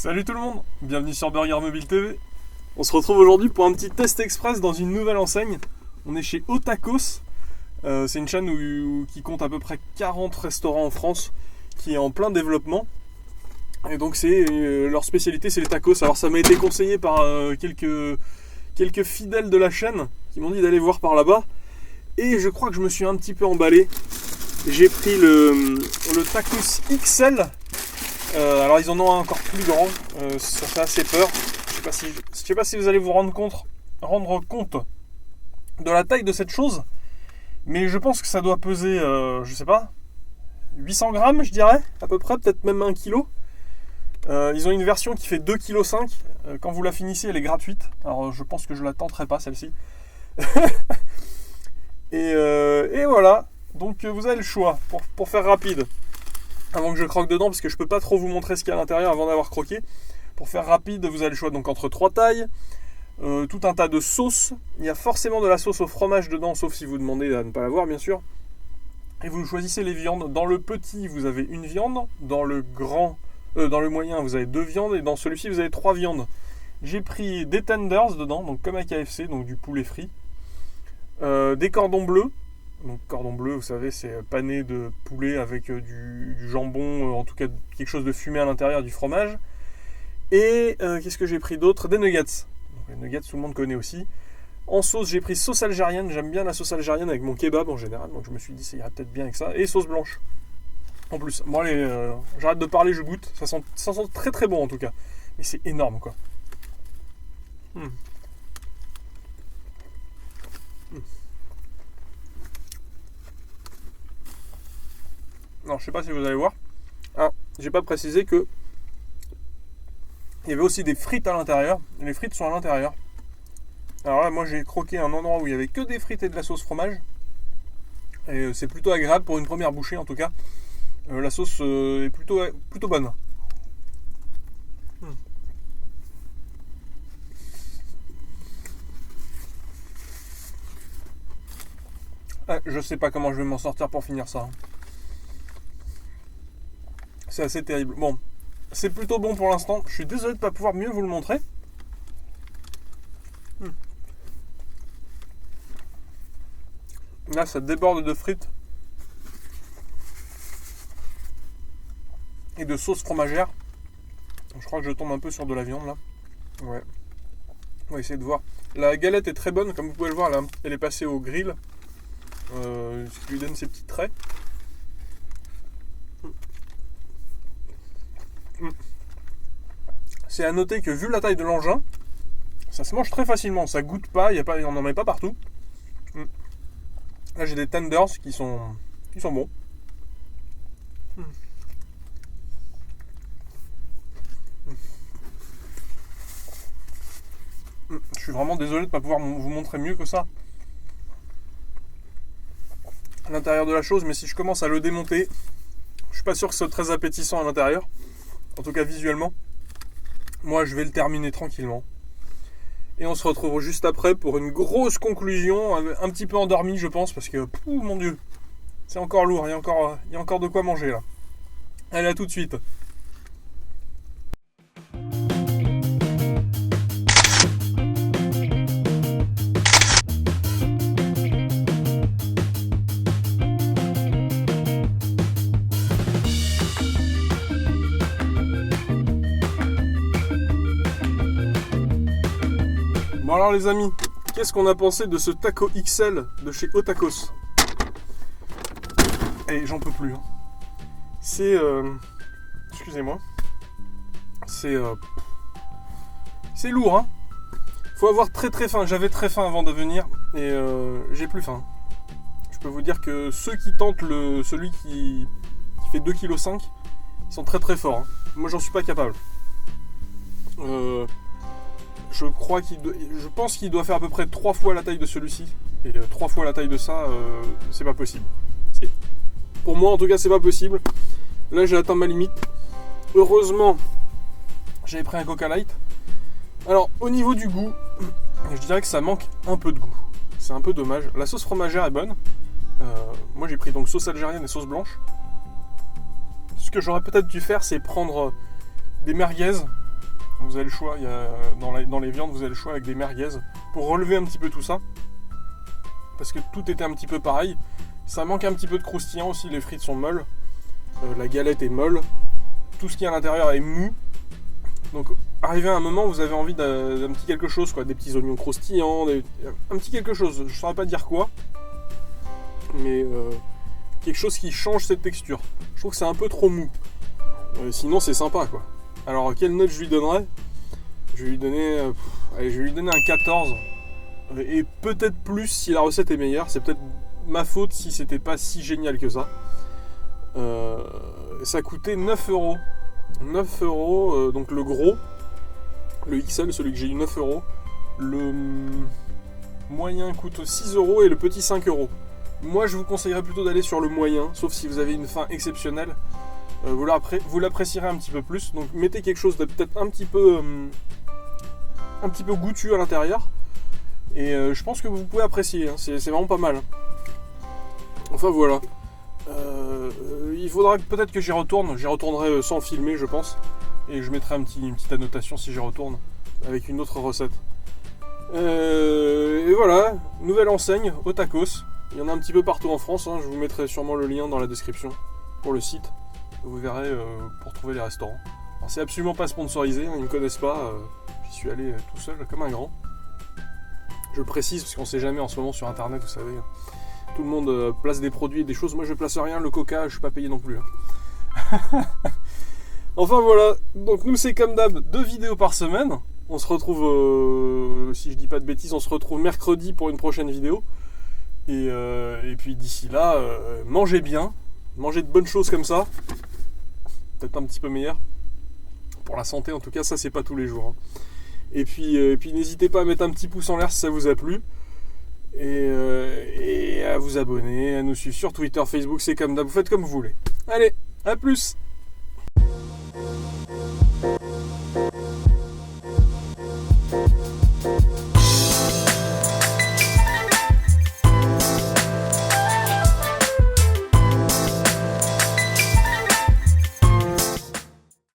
Salut tout le monde, bienvenue sur Burger Mobile TV. On se retrouve aujourd'hui pour un petit test express dans une nouvelle enseigne. On est chez Otakos. C'est une chaîne qui compte à peu près 40 restaurants en France, qui est en plein développement. Et donc leur spécialité, c'est les tacos. Alors ça m'a été conseillé par quelques fidèles de la chaîne qui m'ont dit d'aller voir par là-bas. Et je crois que je me suis un petit peu emballé. J'ai pris le tacos XL. Alors ils en ont un encore plus grand, ça fait assez peur. Je sais pas si vous allez vous rendre compte de la taille de cette chose, mais je pense que ça doit peser, je sais pas, 800 grammes je dirais, à peu près, peut-être même 1 kg. Ils ont une version qui fait 2,5 kg, quand vous la finissez elle est gratuite, alors je pense que je la tenterai pas celle-ci. et voilà, donc vous avez le choix, pour faire rapide. Avant que je croque dedans, parce que je peux pas trop vous montrer ce qu'il y a à l'intérieur avant d'avoir croqué. Pour faire rapide, vous avez le choix donc entre 3 tailles, tout un tas de sauces. Il y a forcément de la sauce au fromage dedans, sauf si vous demandez à ne pas l'avoir bien sûr. Et vous choisissez les viandes. Dans le petit, vous avez une viande. Dans le moyen, vous avez 2 viandes. Et dans celui-ci, vous avez 3 viandes. J'ai pris des tenders dedans, donc comme à KFC, donc du poulet frit. Des cordons bleus. Donc cordon bleu, vous savez, c'est pané de poulet avec du jambon, en tout cas quelque chose de fumé à l'intérieur, du fromage. Et qu'est-ce que j'ai pris d'autre? Des nuggets. Donc, les nuggets, tout le monde connaît aussi. En sauce, j'ai pris sauce algérienne. J'aime bien la sauce algérienne avec mon kebab en général. Donc je me suis dit, ça irait peut-être bien avec ça. Et sauce blanche. En plus. Bon allez, j'arrête de parler, je goûte. Ça sent très très bon en tout cas. Mais c'est énorme quoi. Alors je sais pas si vous allez voir. Ah, j'ai pas précisé que il y avait aussi des frites à l'intérieur. Les frites sont à l'intérieur. Alors là, moi j'ai croqué un endroit où il y avait que des frites et de la sauce fromage. Et c'est plutôt agréable pour une première bouchée en tout cas. La sauce est plutôt bonne. Je sais pas comment je vais m'en sortir pour finir ça. C'est assez terrible. Bon, c'est plutôt bon pour l'instant. Je suis désolé de ne pas pouvoir mieux vous le montrer. Là, ça déborde de frites et de sauce fromagère. Je crois que je tombe un peu sur de la viande là. Ouais. On va essayer de voir. La galette est très bonne, comme vous pouvez le voir. Là, elle est passée au grill, ce qui lui donne ses petits traits. C'est à noter que vu la taille de l'engin, ça se mange très facilement, ça goûte pas, on n'en met pas partout. Là j'ai des tenders qui sont bons. Je suis vraiment désolé de ne pas pouvoir vous montrer mieux que ça à l'intérieur de la chose, mais si je commence à le démonter, je suis pas sûr que ce soit très appétissant à l'intérieur. En tout cas visuellement. Moi je vais le terminer tranquillement. Et on se retrouve juste après pour une grosse conclusion, un petit peu endormi je pense, parce que, mon dieu, c'est encore lourd, il y a encore de quoi manger là. Allez, à tout de suite. Bon alors les amis, qu'est-ce qu'on a pensé de ce taco XL de chez Otakos? Et j'en peux plus. C'est... excusez-moi. C'est lourd, hein. Faut avoir très très faim. J'avais très faim avant de venir et j'ai plus faim. Je peux vous dire que ceux qui tentent celui qui fait 2,5 kg, ils sont très très forts. Hein. Moi j'en suis pas capable. Je pense qu'il doit faire à peu près 3 fois la taille de celui-ci. Et 3 fois la taille de ça, c'est pas possible. Pour moi, en tout cas, c'est pas possible. Là, j'ai atteint ma limite. Heureusement, j'avais pris un Coca Light. Alors, au niveau du goût, je dirais que ça manque un peu de goût. C'est un peu dommage. La sauce fromagère est bonne. Moi, j'ai pris donc sauce algérienne et sauce blanche. Ce que j'aurais peut-être dû faire, c'est prendre des merguez Vous avez le choix, dans les viandes, vous avez le choix avec des merguez pour relever un petit peu tout ça. Parce que tout était un petit peu pareil. Ça manque un petit peu de croustillant aussi, les frites sont molles. La galette est molle. Tout ce qui est à l'intérieur est mou. Donc, arrivé à un moment, vous avez envie d'un petit quelque chose, quoi. Des petits oignons croustillants, un petit quelque chose. Je ne saurais pas dire quoi. Mais quelque chose qui change cette texture. Je trouve que c'est un peu trop mou. Sinon, c'est sympa, quoi. Alors, quelle note je lui donnerais ? Je vais lui donner un 14. Et peut-être plus si la recette est meilleure. C'est peut-être ma faute si c'était pas si génial que ça. Ça coûtait 9 euros. 9 euros, donc le gros, le XL, celui que j'ai eu, 9 euros. Le moyen coûte 6 euros et le petit 5 euros. Moi, je vous conseillerais plutôt d'aller sur le moyen, sauf si vous avez une faim exceptionnelle. Vous l'apprécierez un petit peu plus. Donc, mettez quelque chose de peut-être un petit peu goûtu à l'intérieur. Et je pense que vous pouvez apprécier. Hein. C'est vraiment pas mal. Enfin, voilà. Il faudra peut-être que j'y retourne. J'y retournerai sans filmer, je pense. Et je mettrai une petite annotation si j'y retourne. Avec une autre recette. Et voilà. Nouvelle enseigne au tacos. Il y en a un petit peu partout en France. Hein. Je vous mettrai sûrement le lien dans la description pour le site. Vous verrez pour trouver les restaurants. Alors, c'est absolument pas sponsorisé. Hein. Ils ne me connaissent pas. J'y suis allé tout seul comme un grand. Je le précise parce qu'on sait jamais en ce moment sur internet, vous savez. Tout le monde place des produits et des choses. Moi, je place rien. Le coca, je suis pas payé non plus. Hein. Enfin, voilà. Donc, nous, c'est comme d'hab 2 vidéos par semaine. On se retrouve, si je dis pas de bêtises, on se retrouve mercredi pour une prochaine vidéo. Et puis, d'ici là, mangez bien. Mangez de bonnes choses comme ça. Peut-être un petit peu meilleur. Pour la santé, en tout cas, ça, c'est pas tous les jours. Hein. Et puis n'hésitez pas à mettre un petit pouce en l'air si ça vous a plu. Et à vous abonner, à nous suivre sur Twitter, Facebook, c'est comme d'hab, vous faites comme vous voulez. Allez, à plus!